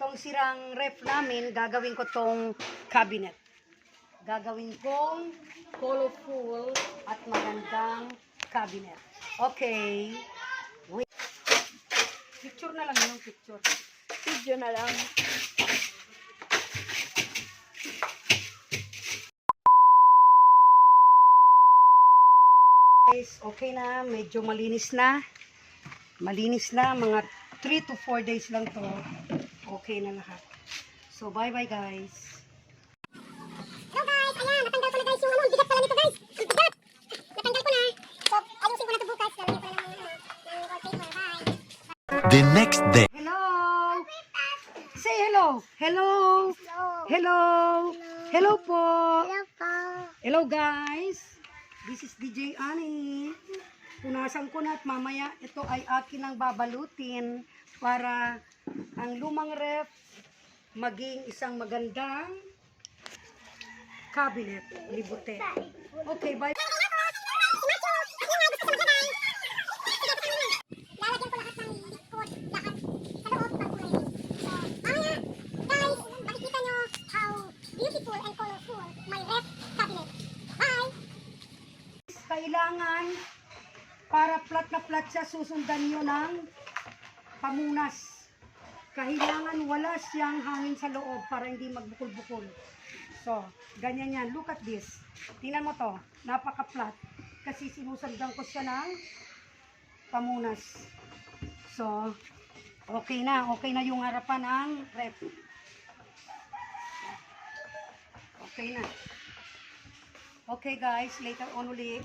Itong sirang ref namin, gagawin ko tong cabinet. Gagawin kong colorful at magandang cabinet. Okay. Wait. Picture na lang yung picture. Video na lang. Guys, okay na. Medyo malinis na. Malinis na. Mga 3 to 4 days lang to. Okay na lahat. So, bye-bye guys. Hello guys, ayan, natanggal ko na guys yung ano, bigat pala nito guys. Ang bigat. Natanggal ko na. So, ayusin ko na ito bukas. Lalagyan ko na lang ng wallpaper. Bye. The next day. Hello. Say hello. Hello. Hello. Hello po. Hello po. Hello guys. This is DJ Annie. Punasan ko na at mamaya ito ay akin ang babalutin para ang lumang ref maging isang magandang cabinet libute. Okay, bye. Lalagyan ko lahat ng likod, lahat sa loob pagkulay. So, mamaya, guys, makikita nyo how beautiful and colorful my ref cabinet. Bye! Kailangan para flat na flat siya, susundan nyo ng pamunas. Kailangan wala siyang hangin sa loob para hindi magbukol-bukol. So, ganyan yan. Look at this. Tingnan mo to. Napaka-flat. Kasi sinusundan ko siya ng pamunas. So, okay na. Okay na yung harapan ng ref. Okay na. Okay guys, later on ulit.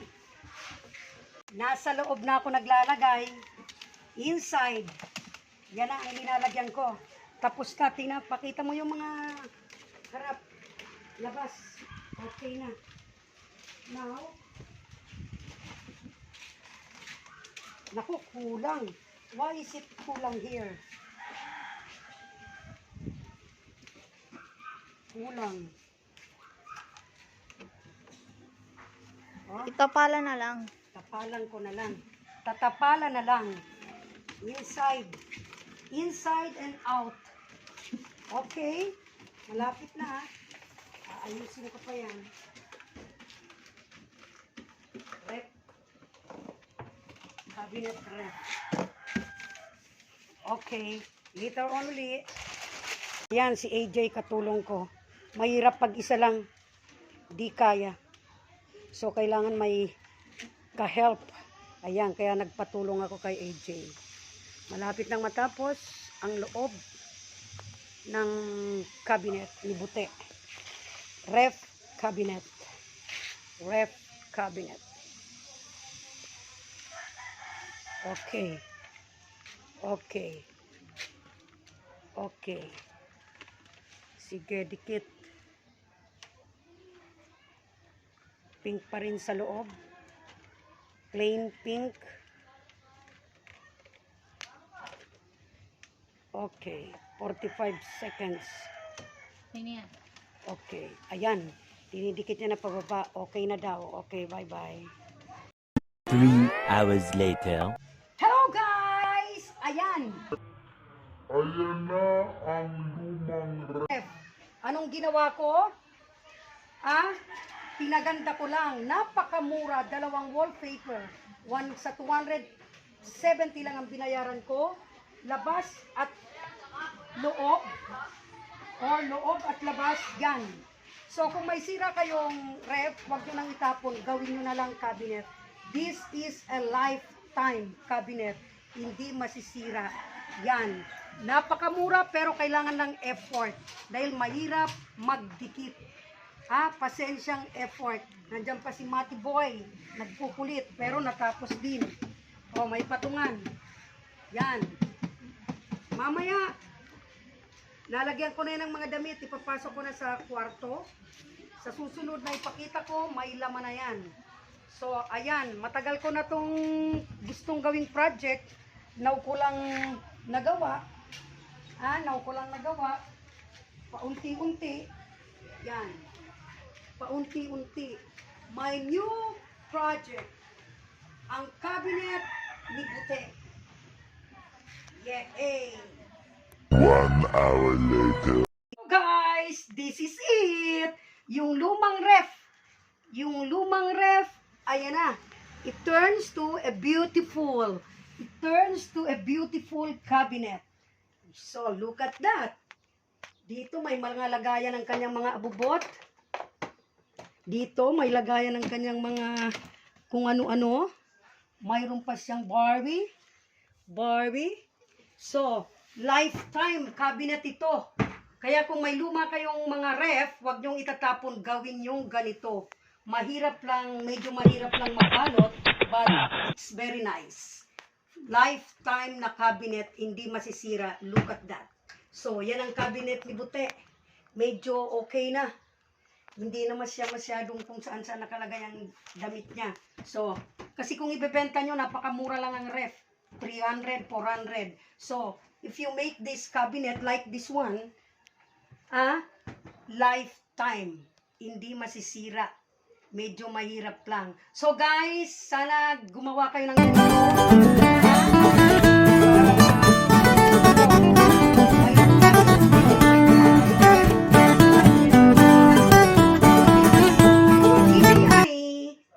Nasa loob na ako naglalagay. Inside. Yan ang nilalagyan ko. Tapos na, pakita mo yung mga harap. Labas. Okay na. Now, naku, kulang. Why is it kulang here? Kulang. Oh, Ito pala na lang. tapalan ko na lang. Tatapalan na lang. Inside. Inside and out. Okay. Malapit na ha. Aayusin ko pa yan. Rep. Cabinet rep. Okay. Later on ulit. Yan, si AJ katulong ko. Mahirap pag isa lang. Di kaya. So, kailangan may ka-help. Ayan, kaya nagpatulong ako kay AJ. Malapit nang matapos ang loob ng cabinet ni Bute. Ref cabinet. Ref cabinet. Okay. Okay. Okay. Sige, dikit. Pink pa rin sa loob. Plain pink. Okay. 45 seconds. Sino yan? Okay. Ayan. Dinidikit niya na pababa. Okay na daw. Okay, bye-bye. 3 hours later. Hello guys! Ayan. Ayan na ang lumang Ref. Anong ginawa ko? Pinaganda ko lang. Napakamura. 2 wallpaper. One sa 270 lang ang binayaran ko. Labas at loob. Or loob at labas. Yan. So kung may sira kayong ref, huwag nyo nang itapon. Gawin nyo na lang cabinet. This is a lifetime cabinet. Hindi masisira. Yan. Napakamura pero kailangan ng effort. Dahil mahirap magdikit. Pasensyang effort. Nandiyan pa si Mati Boy. Nagpupulit pero natapos din. O, may patungan. Yan. Mamaya, lalagyan ko na yan ng mga damit. Ipapasok ko na sa kwarto. Sa susunod na ipakita ko, may laman na yan. So, ayan. Matagal ko na tong gustong gawing project. Now ko lang nagawa. Now ko lang nagawa. Paunti-unti. Yan. Paunti-unti. My new project. Ang cabinet ni Bute. Yay! 1 hour later. Guys, this is it. Yung lumang ref. Yung lumang ref, ayan na. It turns to a beautiful. It turns to a beautiful cabinet. So, look at that. Dito may mga lagayan ng kanyang mga abubot. Dito may lagayan ng kanyang mga kung ano-ano. Mayroon pa siyang Barbie. Barbie. So, lifetime cabinet ito. Kaya kung may luma kayong mga ref, huwag niyong itatapon, gawin niyong ganito. Mahirap lang, medyo mahirap lang mabalot, but it's very nice. Lifetime na cabinet, hindi masisira. Look at that. So, yan ang cabinet ni Bute. Medyo okay na. Hindi naman siya masyadong kung saan-saan nakalagay ang damit niya. So, kasi kung ibebenta nyo, napakamura lang ang ref. 300, 400. So, if you make this cabinet like this one, lifetime. Hindi masisira. Medyo mahirap lang. So, guys, sana gumawa kayo ng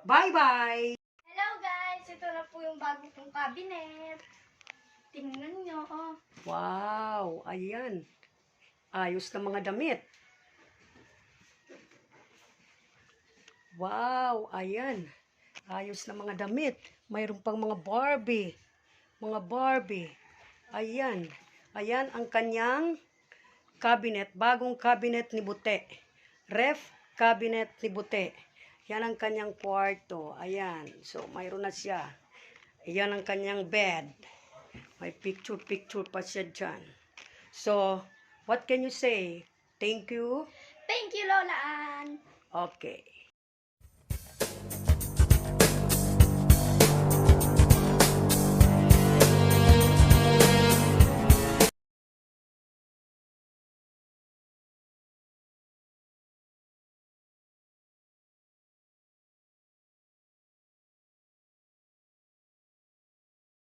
Bye-bye! Hello guys! Ito na po yung bago kong cabinet. Tingnan nyo. Oh. Wow! Ayan. Ayos na mga damit. Wow! Ayan. Ayos na mga damit. Mayroon pang mga Barbie. Mga Barbie. Ayan. Ayan ang kanyang cabinet. Bagong cabinet ni Bute. Ref cabinet ni Bute. Yan ang kanyang kwarto. Ayan. So, mayroon na siya. Ayan ang kanyang bed. May picture-picture pa siya dyan. So, what can you say? Thank you? Thank you, Lola Ann! Okay.